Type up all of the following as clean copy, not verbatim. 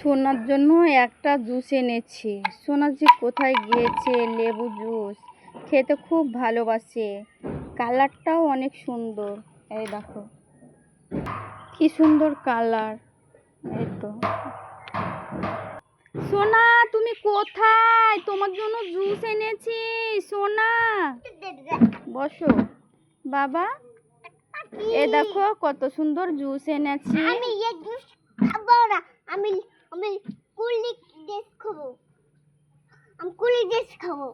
সোনার জন্য একটা জুস এনেছি। সোনা যে কোথায় গিয়েছে? লেবু জুস খেতে খুব ভালোবাসে, কালারটাও অনেক সুন্দর। এই দেখো কি সুন্দর কালার। এই তো সোনা, তুমি কোথায়? তোমার জন্য জুস এনেছি। সোনা বসো বাবা, এ দেখো কত সুন্দর জুস এনেছি। আমি এই জুস খাবো না, আমি আমি কুলি ডেস খাবো। আমি কুলি ডেস খাবো।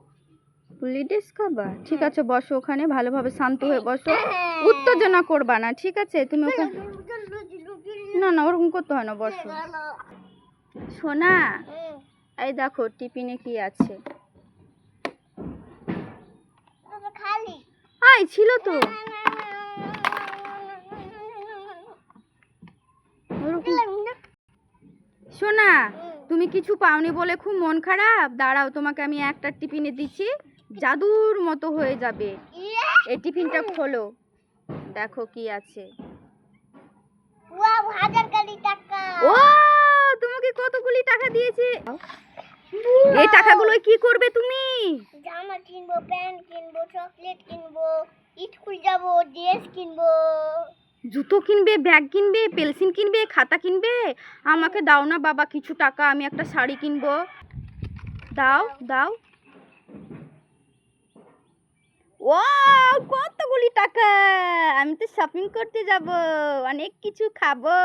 কুলি ডেস খাবা? ঠিক আছে, বসো ওখানে, ভালোভাবে শান্ত হয়ে বসো, উত্তেজনা করবা না, ঠিক আছে? তুমি ওখানে না না ওরকম করতে হয় না, বসো। সোনা, এই দেখো টিফিনে কি আছে। খালি আই ছিল তো। সোনা, তুমি কিছু পাওনি বলে খুব মন খারাপ? দাঁড়াও, তোমাকে আমি একটা টিফিনে দিচ্ছি, জাদুর মতো হয়ে যাবে। এই টিফিনটা খোলো, দেখো কি আছে। ওয়াও, 1000 কোটি টাকা। ও, তোমাকে কতগুলি টাকা দিয়েছে। এই টাকাগুলো কি করবে তুমি? জামা কিনবো, প্যান্ট কিনবো, চকলেট কিনবো, স্কুল যাবো, ড্রেস কিনবো। জুতো কিনবে, ব্যাগ কিনবে, পেন্সিল কিনবে, খাতা কিনবে। আমাকে দাও না বাবা কিছু টাকা, আমি একটা শাড়ি কিনবো। দাও দাও। ও, কতগুলি টাকা! আমি তো শপিং করতে যাব, অনেক কিছু খাবো,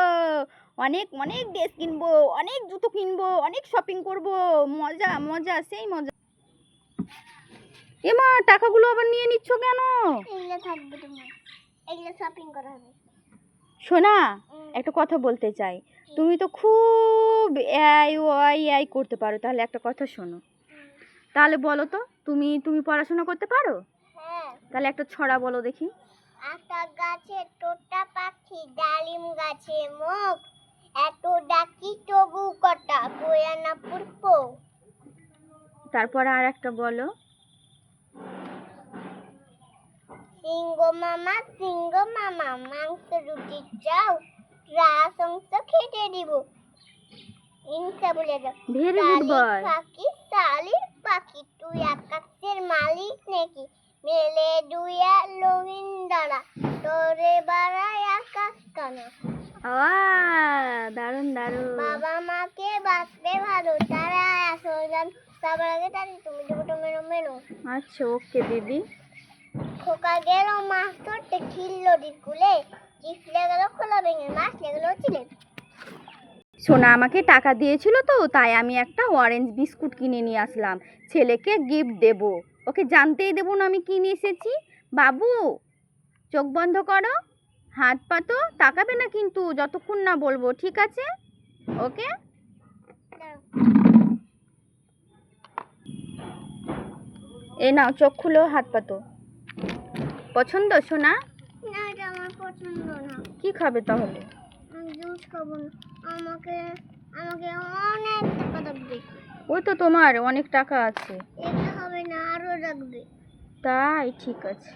অনেক অনেক ড্রেস কিনবো, অনেক জুতো কিনবো, অনেক শপিং করব। মজা মজা, সেই মজা। এমা, টাকাগুলো আবার নিয়ে নিচ্ছ কেন? এগুলো থাকবে তোমার, এগুলো শপিং করা হবে। সোনা, একটা কথা বলতে চাই। তুমি তো খুব এই ওই এই করতে পারো, তাহলে একটা কথা শোনো। তাহলে বলো তো, তুমি তুমি পড়াশোনা করতে পারো? হ্যাঁ। তাহলে একটা ছড়া বলো দেখি। একটা গাছে তোতা পাখি, ডালিম গাছে মুখ, এত ডাকি তবু কটা বয়া না পুরপো। তারপরে আর একটা বলো। সিংহ মামা মাংস রুটি চাও, রাস অংশ খেতে দিব। ইনসা বলে দাও। Very good boy. পাখি শালির পাখি, তুই আকাশের মালিক নাকি? মেলে দুইয়া রঙিন ডালা, তোরে বাড়ায় আকাশ কানা। দারুণ দারুণ। বাবা মাকে বাঁচতে ভালো, তারা আসল গান সবার আগে তারি, তুমি দেবো মেরো মেরো। আচ্ছা, ওকে দিদি। খোকা গেল মাছ ধরতে, খিল নদীর কূলে, চিপলে গেল খোলা ভেঙে, মাছ লেগেলো চিলে। সোনা আমাকে টাকা দিয়েছিল তো, তাই আমি একটা অরেঞ্জ বিস্কুট কিনে নিয়ে আসলাম, ছেলেকে গিফট দেব। ওকে জানতেই দেবো না আমি কি নিয়ে এসেছি। বাবু, চোখ বন্ধ করো, হাত পাতো, তাকাবে না কিন্তু যতক্ষণ না বলবো, ঠিক আছে? ওকে। এ নাও, চোখ খুলো, হাত পাতো। পছন্দ সোনা? না, এটা আমার পছন্দ না। কি খাবে তাহলে? আমি জুস খাবো না। আমাকে আমাকে অনেক টাকা লাগবে। ওই তো তোমার অনেক টাকা আছে। এটা হবে না, আরো লাগবে। তাই, ঠিক আছে।